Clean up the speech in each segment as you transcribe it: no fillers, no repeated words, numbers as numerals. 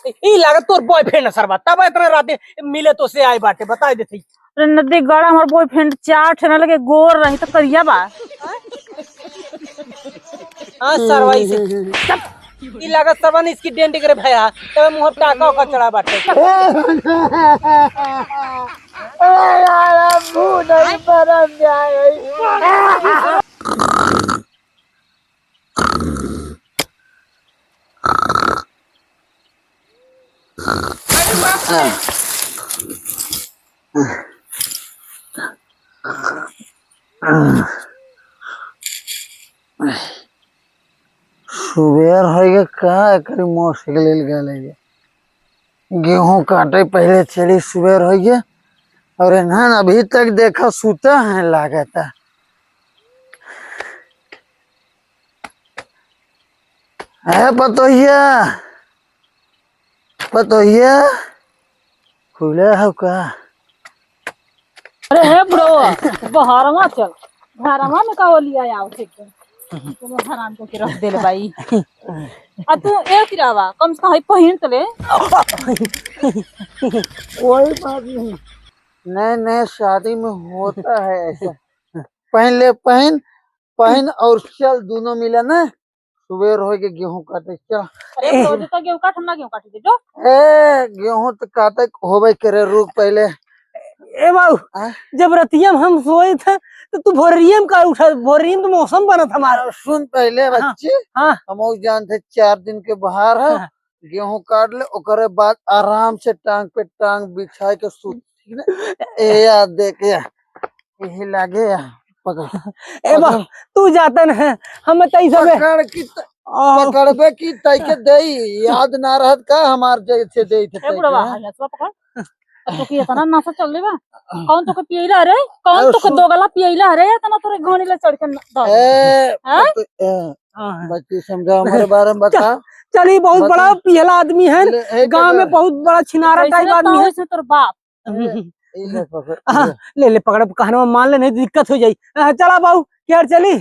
ई लागत तोर बॉयफ्रेंड सरबा तब इतना राते मिले तो से आए बाटे बता देते। अरे नदी गड़ा हमार बॉयफ्रेंड चार ठेना लगे गोर रही तो करिया बा। हां सरवाई से ई लागत सबन इसकी डेंट करे भया तब मुंह टाका का चढ़ा बाटे। अरे यार मुंह नहीं परम जाए। सुबेर हो का करी मोटरसाइकिल गए गेहूं काटे पहले चली सुबेर हो गया और इन्हन अभी तक देखा सूता है लागता। है पतोहिया खुले है का। अरे हे बुढ़ो बहरवा चल घरवा में का लिया आओ ठीक है तुम हराम को के रख देले भाई। आ तू एक किरावा कम से कम पहिन तले कोई बात नहीं नए नए शादी में होता है ऐसा। पहन ले पहन और चल दोनों मिला ना सुबेर हो के गेहूं काटे चल। अरे रोज तो गेहूं काट हम ना गेहूं काट दे जो ए गेहूं तो काटे होबे करे रुक पहले। ए बाबू जब रतिया हम सोए थे तो तू भोरियम का उठा भोरियम तो मौसम बना था हमारा। सुन पहले बच्चे हाँ हम जानते 4 दिन के बाहर है गेहूं काट ले ओकरे बाद आराम से टांग पे टांग बिछा के सूत ठीक ना। ए यार देख यही लागे पकड़। ए बाबू तू जाता न हम तई सब पकड़बे की तई के देई याद ना रहत का हमार जैसे देई थे। ए बुढ़वा हसवा पकड़ तो कि इतना नशा चल बा कौन तो के पियला रे कौन तो के दोगला पियला रे इतना तोरे घोड़ी ले चढ़ के बच्ची समझा हमारे बारे में बता। चली बहुत बड़ा पियला आदमी है गांव में बहुत बड़ा छिनारा टाइप आदमी है से तोर बाप। ले ले पकड़ कहना मान ले नहीं दिक्कत हो जाई। चला बाबू क्या चली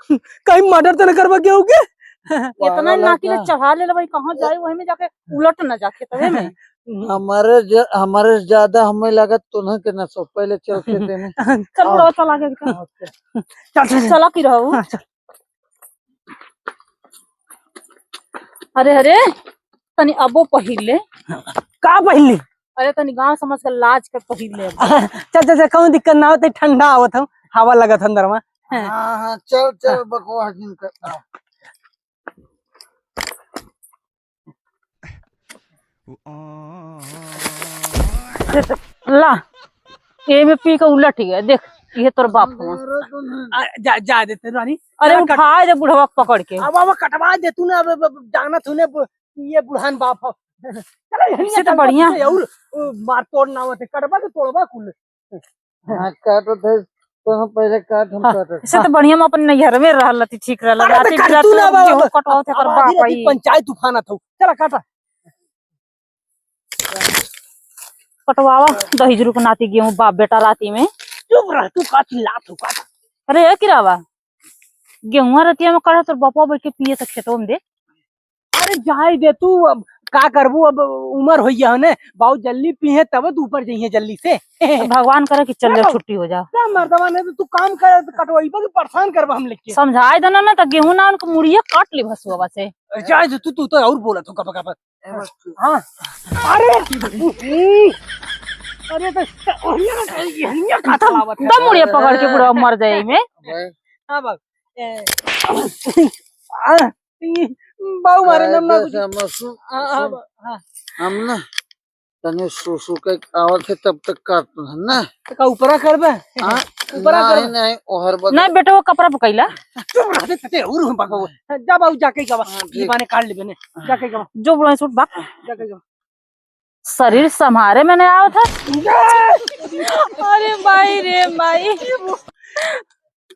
कहीं मर्डर तो न करबा के होगे। इतना नाकी ले चढ़ा ले भाई कहां जाए वही में जाके उलट न जाके तवे में हमारे ज्यादा हमें लगा तुम्हें के न सो पहले चल खेते में चल बुढ़वा चला के चल चला की रहू। अरे अरे तनी अबो पहिल का पहली अरे तनी गांव समझ के लाज कर पहिल ले। चल कौन दिक्कत ना होते ठंडा आवत हम हवा लगत अंदर में। हाँ चल बकवास दिन कर ला ये में पी के उलट गया देख ये तोर बाप हुआ जा देते रानी। अरे उठा दे बुढ़वा पकड़ के अब कटवा दे तू ना जाना तूने ये बुढ़ान बाप इससे तो बढ़िया और मार तोड़ ना होते कटवा तो तोड़वा कुल। हाँ काटो थे तो पहले काट हम काटो इससे तो बढ़िया हम अपन नैहर में रहलती ठीक रहला राती गेहूं कटवाओ थे कर बाप आई पंचायत तूफान था चला काटा कटवावा दही जरूर नाती गेहूं बाप बेटा राती में चुप रह तू का चिल्ला तू का। अरे ये किरावा गेहूं रतिया में काटा तो बापा बैठ के पिए तक खेतों में दे। अरे जाए दे तू अब का करबू अब उम्र हो गया ने बहुत जल्दी पीहे तब तू ऊपर जाइए जल्दी से। भगवान करे कि चल छुट्टी हो जा मर्दवा ने तो तू काम कर कटवाइबा के परेशान करबा हम लेके समझाए देना ना तो गेहूं ना उनको मुड़िया काट ली भसुआ से। जाए तू तो और बोला तू कब हाँ अरे अरे तो ये खाता लावत है दम मुड़िया पकड़ के बुढ़वा मर जाए में। हां बाबू बाबू मारे नाम ना हम ना तने सुसु के आवत है तब तक काटना है ना का ऊपरा करबे ऊपरा कर नहीं ओहर बद नहीं बेटा वो कपड़ा पकैला चुप रह दे तते और हम बाबू जा बाबू जाके गवा ये बाने काट लेबे ने जाके गवा जो बुढ़वा सूट बाप जाके गवा शरीर संभारे में नहीं आया था। अरे भाई रे भाई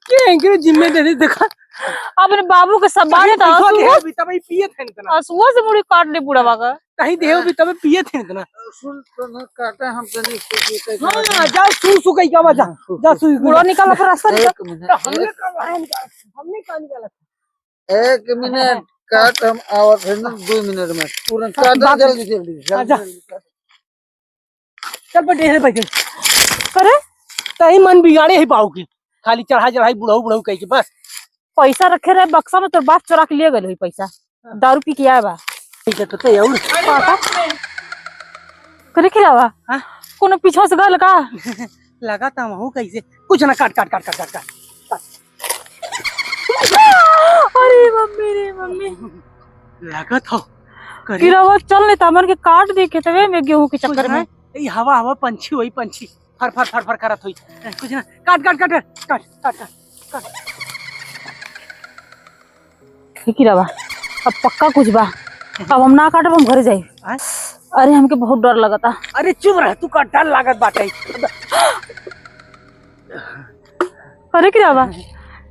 के जिम्मे दे देखा अपने बाबू के सब बात भी तब पिए थे इतना असुआ से मुड़ी काट ली बुढ़वा का कहीं देव भी तब पिए थे इतना सुन तो काटा हम तने हां जा सु कई का जा सु बुढ़वा निकाल फिर रास्ता हमने का निकाला 1 मिनट काट हम आवत है ना 2 मिनट में तुरंत काट जल्दी जल्दी आजा। जल्दी काट। चल बेटे है बैठे अरे तही मन बिगाड़े ही पाऊ के खाली चढ़ा चढ़ाई बुढ़ऊ बुढ़ऊ कह के बस पैसा रखे रहे बक्सा में, तोर बाप चोरा के ले गए पैसा। दारू पी के आया बा ठीक है तो ते और करे के लावा हाँ? कोनो पीछा से गल का लगा था हूँ कैसे कुछ ना काट काट काट काट काट काट अरे मम्मी रे मम्मी लगा था करे गिरावा चल नहीं तामन के काट दे के तवे में गेहूं के चक्कर में। ये हवा हवा पंछी वही पंछी फर फर फर फर करत हुई कुछ ना काट काट काट काट काट काट काट गिरावा अब पक्का कुछ बा, अब हम ना काटब हम घरे जाई। हाँ? अरे हमके बहुत डर लगता। अरे चुप रह तू का डर लागत बाटे अरे गिरावा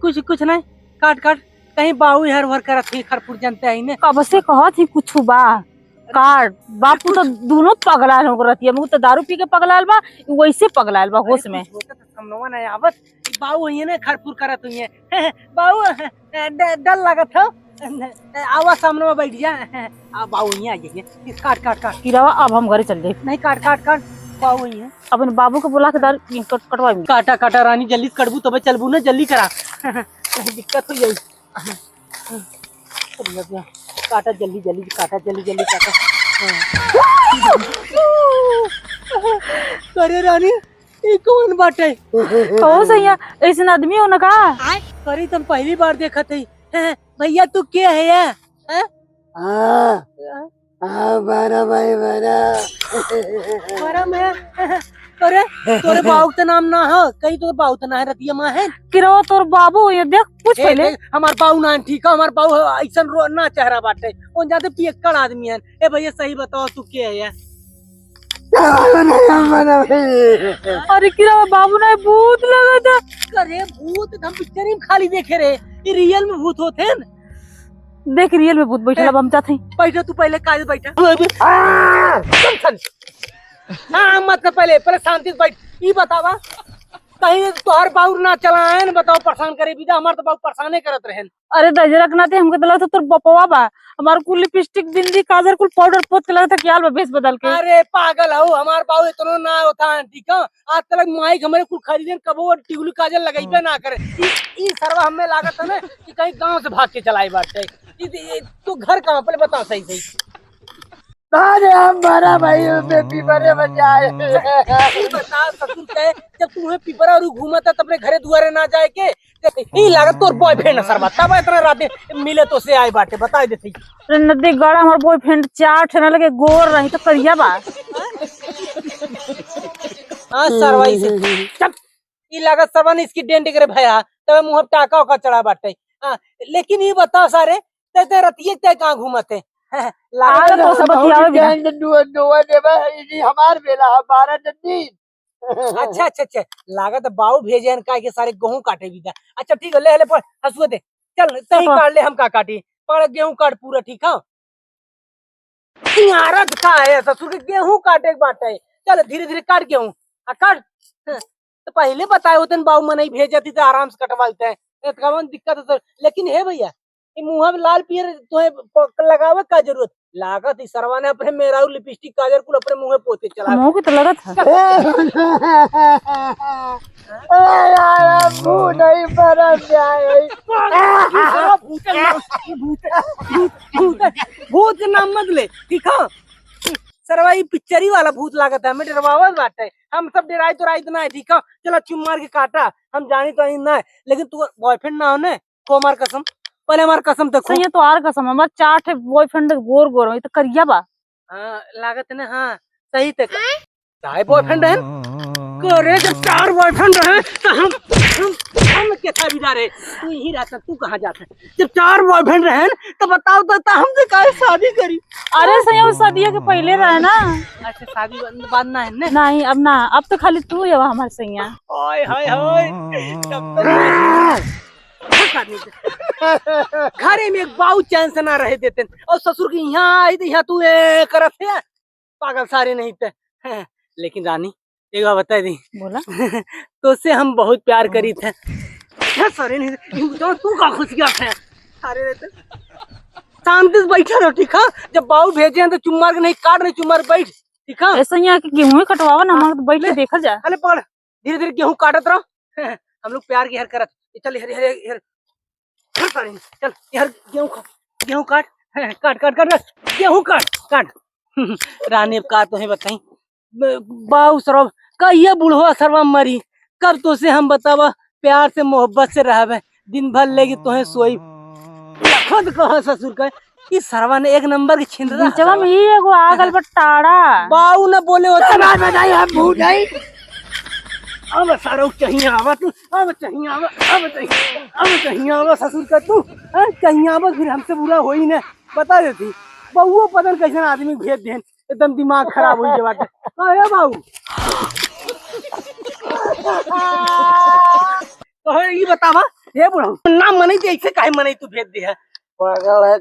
कुछ कुछ नहीं काट काट कहीं बाहू हर भर करत हुई खरपुर जनते आई ने कब से कहत ही कुछ बा काट। बापू तो दोनों पगलाल हो रही है, मुझे तो दारू पी के पगलाल बा, वैसे पगलाल बा होश में। समनवा नहीं आवत बाऊ है ना खरपुर करत हुई है बाऊ डर लागत हो आवा सामने में बैठ जा बाऊ यहाँ आ जाइए काट काट काट गिरावा अब हम घरे चल जाए। नहीं काट काट काट बाऊ ही है अपन बाबू को बुला के दारू कटवाई। काटा काटा रानी जल्दी करबू तब चलबू ना जल्दी करा दिक्कत हो जाई काटा जल्दी जल्दी काटा जल्दी जल्दी काटा करे रानी ये कौन बाटे कहो सैया ऐसे आदमी हो ना का करे तुम पहली बार देखा थी भैया तू क्या है यार बारा भाई बारा बड़ा मैं अरे तोरे बाबू का नाम ना हो कहीं तोर बाबू तो ना है रतिया माँ है गिरावा तोर बाबू ये देख पूछ पहले। हमार बाबू ना ठीक है हमार बाबू ऐसा ना चेहरा बाटे उन जाते पियक्कड़ आदमी है ए भैया सही बताओ तू क्या है यार अरे गिरावा बाबू ने भूत लगा था। अरे भूत हम पिक्चर में खाली देखे रहे ये रियल में भूत होते हैं देख रियल में भूत बैठे हम चाहते हैं। बैठा तू पहले काहे बैठा हाँ मत कर पहले पहले शांति से बैठ ये बतावा कहीं तोहर बाबू ना चला है ना बताओ परेशान करे बिदा हमार तो बाबू परेशाने करत रहे अरे दजरक ना थे हमके तो लगता तोर बपवा बा, हमार कुल लिपस्टिक बिंदी काजर कुल पाउडर पोत के लगता क्या बा बेस बदल के। अरे पागल हो हमार बाबू इतना ना होता है ठीक है आज तक माइक हमारे कुल खरीदे कबो टिकुली काजल लगाइबे ना करे ई सरवा हमें लागत है ना कि कहीं गांव से भाग के चलाई बात है तू घर कहाँ पहले बता सही सही अरे हम बड़ा भाई बेबी बड़े बजाए बता ससुर कहे जब तुम्हें पिपरा और घूमता तब अपने घरे दुआरे ना जाए के ई लागत तोर बॉयफ्रेंड सरवा तब इतना रात मिले तो से आए बाटे बता देती अरे नदी गड़ा हमार बॉयफ्रेंड चाट ना लगे गोर रही तो करिया बा। हाँ सरवाई से चप ई लागत सरवा ने इसकी डेंट करे भया तब मुंह टाका उका चढ़ा बाटे हाँ लेकिन ये बता सारे ते रतिये ते कहाँ घूमते आगे तो सब बतियावे भी हमार बेला हमारा जल्दी अच्छा अच्छा अच्छा लागत बाऊ भेजे हैं का के सारे गेहूं काटे भी अच्छा ठीक है ले ले पर हंसुए दे चल तही काट ले हम का काटी पर गेहूं काट पूरा ठीक है सिंगारत का है ससुर के गेहूं काटे के बात है चल धीरे धीरे काट गेहूं काट तो पहले बताए होते बाऊ मन ही भेजती तो आराम से कटवाते हैं कौन दिक्कत है लेकिन है भैया मुँह में लाल पियर तुम्हें लगावे का जरूरत लागत इस सरवा ने अपने मेरा लिपस्टिक काजल कुल अपने मुंह में पोते चला मुंह की तो लगत है। नहीं भूत के नाम मत ले ठीक है सरवा ये पिक्चरी वाला भूत लागत है हमें डरवावल बात है हम सब डराई तो राई ना है ठीक है चलो चुम मार के काटा हम जानी तो ना है लेकिन तू बॉयफ्रेंड ना हो ने को हमार कसम पहले हमार कसम तक सही है तो आर कसम हमार चाट है बॉयफ्रेंड गोर गोर है तो करिया बा। हाँ लागत है ना हाँ सही तक चाहे बॉयफ्रेंड है करे जब 4 बॉयफ्रेंड रहे तो हम के था बिदा रे तू यही रहता तू कहाँ जाता जब 4 बॉयफ्रेंड रहे तो बताओ तो हमसे काहे शादी करी अरे सही है शादी के पहले रहे ना। अच्छा शादी बाद ना है ना नहीं अब ना अब तो खाली तू है हमारे सैया। ओए हाय हाय घरे में एक बाऊ चैन से ना रहे देते और ससुर की यहाँ आई तो यहाँ तू करत है पागल सारे नहीं थे लेकिन रानी एक बात बता दी बोला तो से हम बहुत प्यार करी थे सारे नहीं तू का खुश गया थे सारे रहते शांति से बैठा रहो, ठीक है? जब बाबू भेजे हैं तो चुम्मार के नहीं काट रहे, चुम्मार बैठ, ठीक है? ऐसा ही आके गेहूं ही कटवावा ना, हम तो बैठ के देखल जाए। अरे पकड़, धीरे धीरे गेहूं काटत रहो। हम लोग प्यार की हर करत। चल हर हर हर चल यार, गेहूं काट, काट काट काट गेहूं काट काट। रानी का तो है बताई बाऊ सरब का ये बुढ़वा सरवा मरी कर तो से हम बतावा प्यार से मोहब्बत से रहबे दिन भर लेगी तोहे सोई खुद कहा ससुर का इस सरवा ने एक नंबर की छिंदरा बीचवा में ही एगो आगल पर टाड़ा बाऊ न बोले होता ना बनाई हम भूल गई। अब सारो चाहिए आवा तू, अब चाहिए आवा, अब चाहिए आवा ससुर का तू चाहिए आवा, फिर हमसे बुरा हो ही ना बता देती बहुओ पतन कैसे आदमी भेज देन एकदम दिमाग खराब हो गया बात है बाबू। तो ये बतावा ये बुढ़ा ना मनाई थी ऐसे काहे मनाई तू भेज दे है पागल है।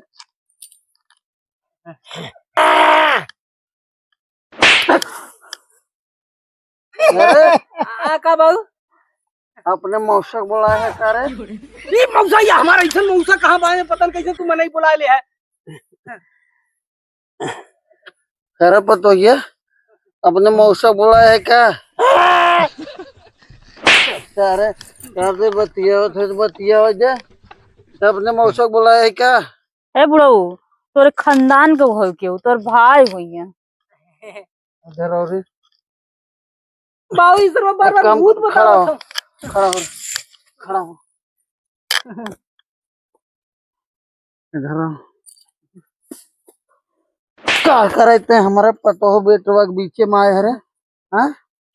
का बाबू अपने मौसा बुलाया है करे ये मौसा ये हमारा ऐसा मौसा कहाँ बाए पता कैसे तू मनाई बुला ले है करे पतो ये अपने मौसा बुलाया है क्या सारे कर बतिया हो जाए तो अपने मौसा बुलाया है क्या ए बुढ़ऊ तोरे खानदान के हो के तोर भाई हुई है इधर और बाबू इस तरह बार-बार भूत बताओ खड़ा हो इधर क्या करे थे हमारे पतो हो बेटवा के बीचे में आए हरे हाँ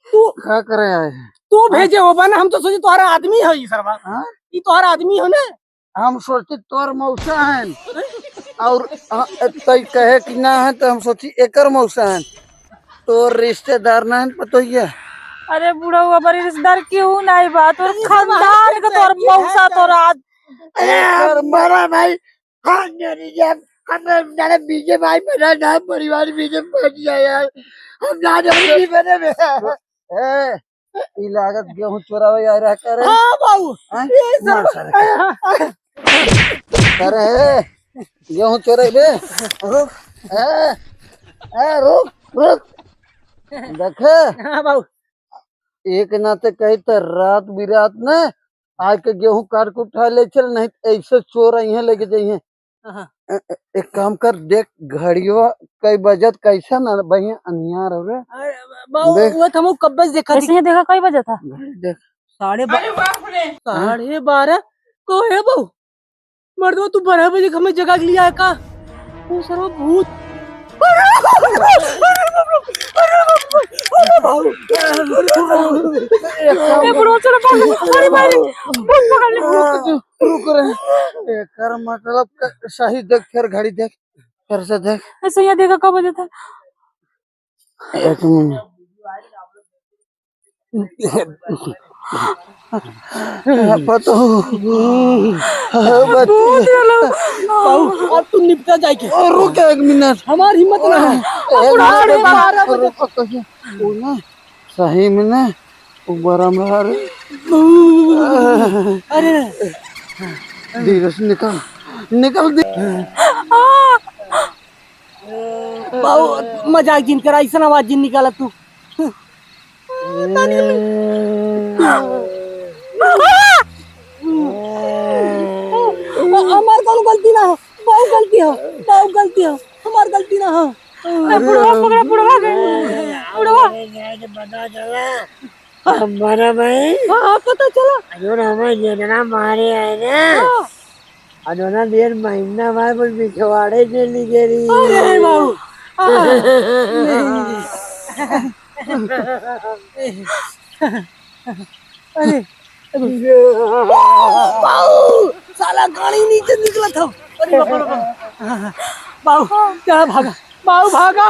तू क्या करे आए हैं तू भेजे हो बना हम तो सोचे तुम्हारा आदमी है ये सरवा हाँ ये तुम्हारा आदमी हो ना हम सोचे तोर मौसा है और तय कहे कि ना है तो हम सोची एकर मौसा है तोर रिश्तेदार ना है पतो ही अरे बुढ़ऊ हमारे रिश्तेदार क्यों नहीं बात तोर खानदान के तोर मौसा तोर बड़ा भाई मेरे बीजे भाई मेरा नाम परिवार बीजे पहुंच जाए हम ना लागत गेहूं चोरावे आ रहा करे हाँ बाबू करे गेहूं चोरे बे रुक रुक रुक देखे हाँ बाबू एक नाते कही तो रात बिरात न आज के गेहूं काट के उठा ले चल नहीं ऐसे चोर यहाँ लेके जाइए एक काम कर देख घड़ियों कई बजत कैसा ना भैया अनियार हो रहे बाबू वो तुम कब बस देखा ऐसे देखा कई बजे था देख 12:30 को है बाबू मर्दो तू 12 बजे हमें जगा लिया है का वो सर्व भूत कर मतलब सही देख फिर घड़ी देख फिर से देख ऐसे यहाँ देखा कब बजे था एक मिनट पतो अब तू निपटा जाएगी रुक एक मिनट हमारी हिम्मत ना है सही में ना बड़ा मार अरे धीरे से निकल बाबू मजाक जिन करा ऐसा आवाज जिन निकाला तू हमार कौन गलती ना हो बहुत गलती हो हमार गलती ना हो हमारा भाई हाँ पता चला अजून हमें जेना मारे आए ना अजूना देर महीना बाद बोल बिछवाड़े चली गई अरे बाबू अरे साला गाड़ी नीचे निकला था अरे बाबू क्या भागा बाबू भागा